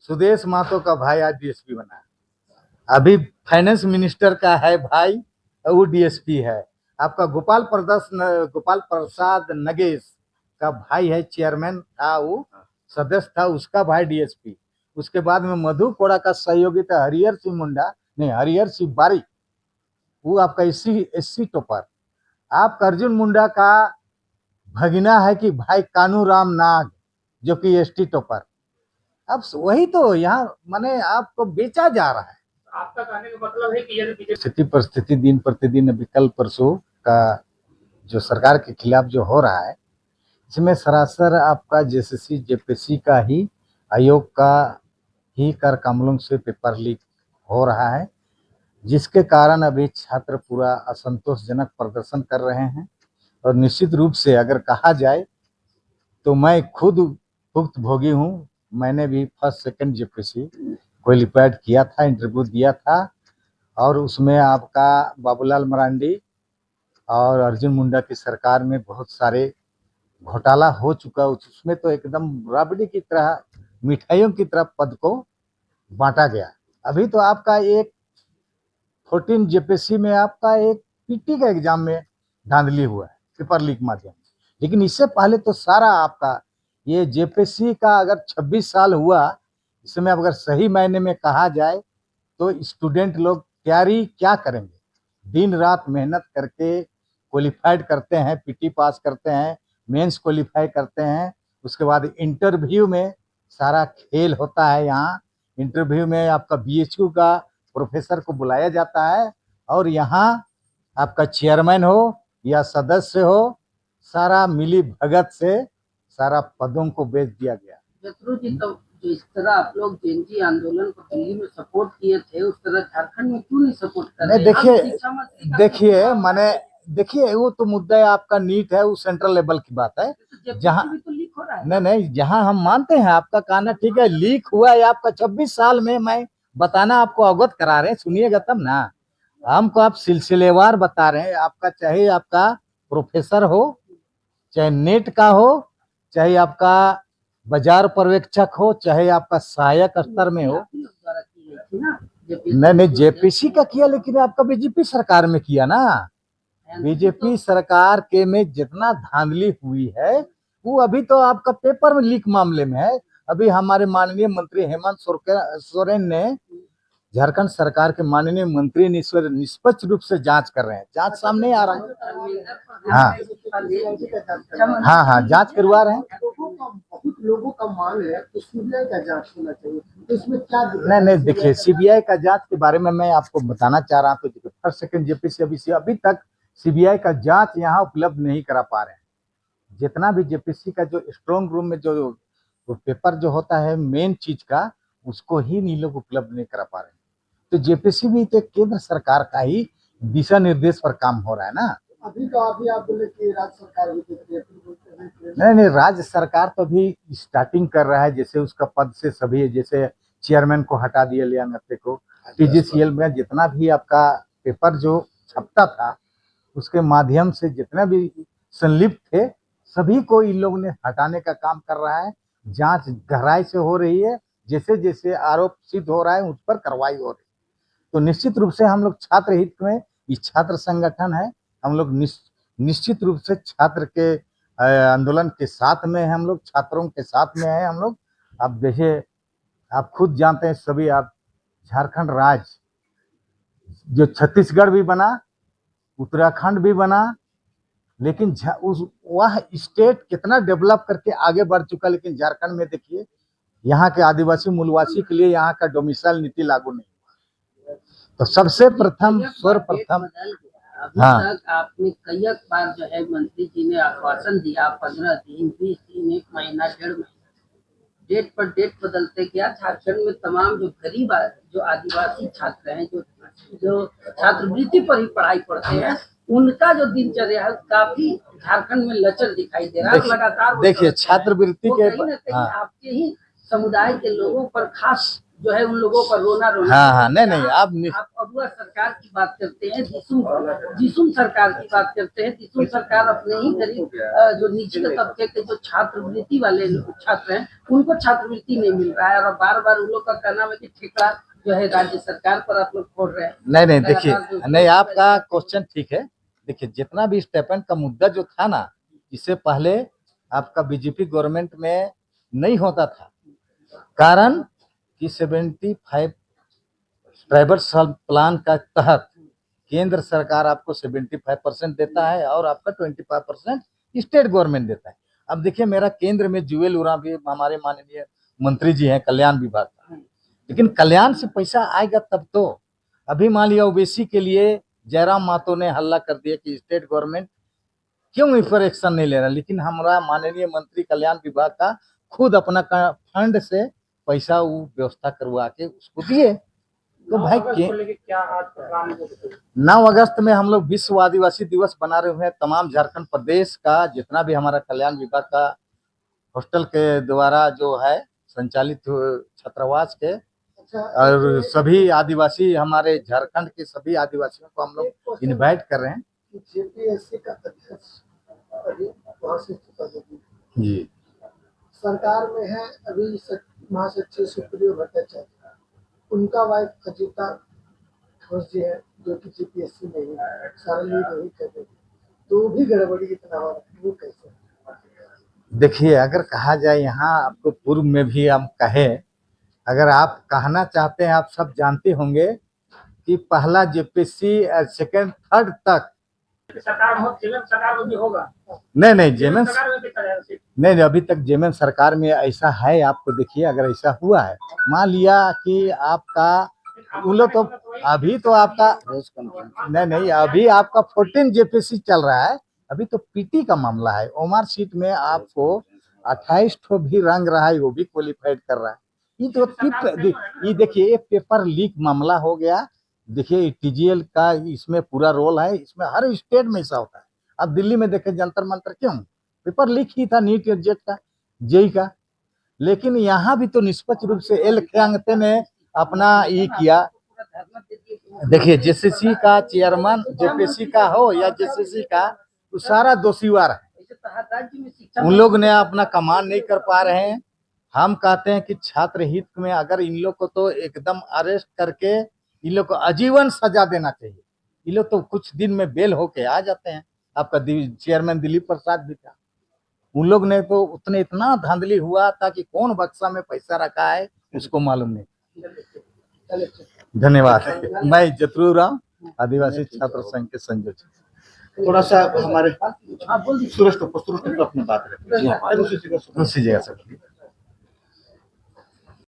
सुदेश महतो का भाई आज डीएसपी बना है। अभी फाइनेंस मिनिस्टर का है भाई, वो डीएसपी है। आपका गोपाल प्रसाद नगेश का भाई है, चेयरमैन था, वो सदस्य था, उसका भाई डीएसपी। उसके बाद में मधु कोड़ा का सहयोगी था हरिहर सिंह मुंडा, नहीं हरिहर सिंह बारी, वो आपका एससी टॉपर। आपका अर्जुन मुंडा का भगिना है कि भाई कानू राम नाग, जो कि एसटी टॉपर। अब वही तो यहाँ माने आपको बेचा जा रहा है। आपका कहने का मतलब है कि यदि स्थिति परिस्थिति दिन प्रतिदिन अभी कल परसों का जो सरकार के खिलाफ जो हो रहा है, इसमें सरासर आपका जेसीसी जेपीसी का ही आयोग का ही कर कमलों से पेपर लीक हो रहा है, जिसके कारण अभी छात्र पूरा असंतोषजनक प्रदर्शन कर रहे हैं। और निश्चित रूप से अगर कहा जाए तो मैं खुद भुक्तभोगी हूँ। मैंने भी फर्स्ट सेकंड जेपीसी क्वालिफाइड किया था, इंटरव्यू दिया था, और उसमें आपका बाबूलाल मरांडी और अर्जुन मुंडा की सरकार में बहुत सारे घोटाला हो चुका। उसमें तो एकदम राबड़ी की तरह, मिठाइयों की तरह पद को बांटा गया। अभी तो आपका एक 14 जेपीसी में आपका एक पीटी का एग्जाम में धांधली हुआ है पेपर लीक माध्यम। लेकिन इससे पहले तो सारा आपका ये जेपीसी का अगर 26 साल हुआ, इसमें अगर सही मायने में कहा जाए तो स्टूडेंट लोग तैयारी क्या करेंगे, दिन रात मेहनत करके क्वालिफाइड करते हैं, पीटी पास करते हैं, मेंस क्वालिफाई करते हैं। उसके बाद इंटरव्यू में सारा खेल होता है। यहाँ इंटरव्यू में आपका बीएचयू का प्रोफेसर को बुलाया जाता है, और यहाँ आपका चेयरमैन हो या सदस्य हो, सारा मिली भगत से सारा पदों को बेच दिया गया। जसरू जी, तो जिस तरह आप लोग जेएनजी आंदोलन को दिल्ली में सपोर्ट किए थे, उस तरह झारखंड में क्यों नहीं सपोर्ट कर रहे? देखिए वो तो मुद्दा है आपका नीट है, वो सेंट्रल लेवल की बात है, जहाँ तो लीक हो रहा है। नहीं, जहाँ हम मानते हैं आपका कहना ठीक है, लीक हुआ है आपका 26 साल में। मैं बताना आपको अवगत करा रहे हैं, सुनिएगा तब ना। हमको आप सिलसिलेवार बता रहे हैं। आपका चाहे आपका प्रोफेसर हो, चाहे नेट का हो, चाहे आपका बाजार पर्यवेक्षक हो, चाहे आपका सहायक स्तर में हो। नहीं, जेपीसी का किया, लेकिन आपका बीजेपी सरकार में किया ना। बीजेपी सरकार के में जितना धांधली हुई है, वो अभी तो आपका पेपर में लीक मामले में है। अभी हमारे माननीय मंत्री हेमंत सोरेन ने, झारखंड सरकार के माननीय मंत्री निष्पक्ष रूप से जांच कर रहे हैं। जांच सामने आ रहा है। हाँ, जांच करवा रहे हैं। बहुत लोगों का मांग है कि सीबीआई का जांच होना चाहिए, तो इसमें क्या? नहीं, देखिए सीबीआई का जांच के बारे में मैं आपको बताना चाह रहा हूँ। तो फर्स्ट सेकंड जेपीसी अभी तक सीबीआई का जांच यहाँ उपलब्ध नहीं करा पा रहे हैं। जितना भी जेपीसी का जो स्ट्रॉन्ग रूम में जो पेपर जो होता है मेन चीज का, उसको ही इन लोग उपलब्ध नहीं करा पा रहे हैं। तो जेपीसी भी तो केंद्र सरकार का ही दिशा निर्देश पर काम हो रहा है ना। अभी तो आप बोले कि राज्य सरकार भी नहीं, राज्य सरकार तो अभी स्टार्टिंग कर रहा है। जैसे उसका पद से सभी, जैसे चेयरमैन को हटा दिया लिया नत्ते को, टीजीसीएल में जितना भी आपका पेपर जो छपता था, उसके माध्यम से जितना भी संलिप्त थे, सभी को इन लोगों ने हटाने का काम कर रहा है। जांच गहराई से हो रही है, जैसे जैसे आरोप सिद्ध हो रहा है उस पर कार्रवाई हो रही है। तो निश्चित रूप से हम लोग छात्र हित में, ये छात्र संगठन है, हम लोग निश्चित रूप से छात्र के आंदोलन के साथ में है, हम लोग छात्रों के साथ में है हम लोग। अब देखिए, आप खुद जानते हैं सभी, आप झारखंड राज्य जो छत्तीसगढ़ भी बना, उत्तराखंड भी बना, लेकिन वह स्टेट कितना डेवलप करके आगे बढ़ चुका, लेकिन झारखंड में देखिए, यहाँ के आदिवासी मूलवासी के लिए यहाँ का डोमिसाइल नीति लागू नहीं हुआ। तो सबसे प्रथम सर्वप्रथम हाँ, आपने कई बार जो है मंत्री जी ने आश्वासन दिया, 15 दिन, 20 दिन, 1 महीना, 1.5 महीना, डेट पर डेट बदलते गया। झारखंड में तमाम जो गरीब, जो आदिवासी छात्र हैं, जो छात्रवृत्ति पर ही पढ़ाई पढ़ते हैं, उनका जो दिनचर्या है काफी झारखंड में लचर दिखाई दे रहा है। लगातार देखिए छात्रवृत्ति के आपके ही समुदाय के लोगों पर खास जो है उन लोगों का रोना रोना। हाँ हाँ, नहीं नहीं, आप आप अगुआ सरकार की बात करते हैं, जिसुम सरकार की बात करते हैं। जिसुम सरकार अपने ही गरीब जो निचले तबके के जो छात्रवृत्ति वाले छात्र हैं उनको छात्रवृत्ति नहीं मिल रहा है, और बार बार उन लोग का कहना है कि ठेका जो है राज्य सरकार पर आप लोग फोड़ रहे हैं। नहीं नहीं, देखिए, नहीं, आपका क्वेश्चन ठीक है। देखिए, जितना भी स्टेपन का मुद्दा जो था ना, इससे पहले आपका बीजेपी गवर्नमेंट में नहीं होता था, कारण कि 75 ट्राइबल प्लान का तहत केंद्र सरकार आपको 75% देता है और आपका 25% स्टेट गवर्नमेंट देता है। अब देखिए, मेरा केंद्र में जुएल उरांव भी हमारे माननीय मंत्री जी हैं कल्याण विभाग का, लेकिन कल्याण से पैसा आएगा तब तो। अभी मान लिया ओबीसी के लिए जयराम मातो ने हल्ला कर दिया कि स्टेट गवर्नमेंट क्यों इस पर एक्शन नहीं ले रहा, लेकिन हमारा माननीय मंत्री कल्याण विभाग का खुद अपना फंड से पैसा वो व्यवस्था करवा के उसको दिए। तो भाई क्या आज प्रोग्राम 9 अगस्त में हम लोग विश्व आदिवासी दिवस बना रहे हुए हैं। तमाम झारखंड प्रदेश का जितना भी हमारा कल्याण विभाग का हॉस्टल के द्वारा जो है संचालित छात्रावास के और सभी आदिवासी, हमारे झारखंड के सभी आदिवासियों को हम लोग इनवाइट कर रहे हैं। जेपीएससी का अध्यक्ष अभी वहाँ से जी, सरकार में है अभी महासचिव सुप्रियो भट्टाचार्य, उनका वाइफ अजिता घोष जी है जो कि जेपीएससी में ही सारा लीड वही कर रही है, तो भी गड़बड़ी इतना हो रहा है, वो कैसे? देखिए, अगर कहा जाए, यहाँ आपको पूर्व में भी हम कहे, अगर आप कहना चाहते हैं, आप सब जानते होंगे कि पहला जेपीएससी सेकंड थर्ड तक सरकार में भी होगा। नहीं जेएमएम नहीं, अभी तक जेएमएम सरकार में ऐसा है। आपको देखिए, अगर ऐसा हुआ है, मान लिया कि आपका उन लोग तो अभी तो आपका नहीं, अभी आपका 14 जेपीएससी चल रहा है, अभी तो पीटी का मामला है। ओमार सीट में आपको 28 ठो भी रंग रहा है, वो भी क्वालिफाइड कर रहा है। ये देखिए, ये पेपर लीक मामला हो गया। देखिए, टीजीएल का इसमें पूरा रोल है, इसमें हर स्टेट में ऐसा होता है। अब दिल्ली में देखे जंतर मंतर, क्यों पेपर लीक ही था नीट और जेट का, जेई का, लेकिन यहाँ भी तो निष्पक्ष रूप से एल ख्यांगते ने अपना ये किया। देखिए, जेसीसी का चेयरमैन, जेपीएससी का हो या जेसीसी का, वो सारा दोषीवार है। उन लोग ने अपना कमांड नहीं कर पा रहे हैं। हम कहते हैं कि छात्र हित में अगर इन लोग को तो एकदम अरेस्ट करके इन लोग को आजीवन सजा देना चाहिए। ये लोग तो कुछ दिन में बेल होके आ जाते हैं। आपका चेयरमैन दिलीप प्रसाद भी था, उन लोग ने तो उतने इतना धांधली हुआ था कि कौन बक्सा में पैसा रखा है उसको मालूम नहीं। धन्यवाद। मैं जतरू राम, आदिवासी छात्र संघ के संयोजक। थोड़ा सा हमारे सूरज को अपनी बात रखें। दूसरी जगह से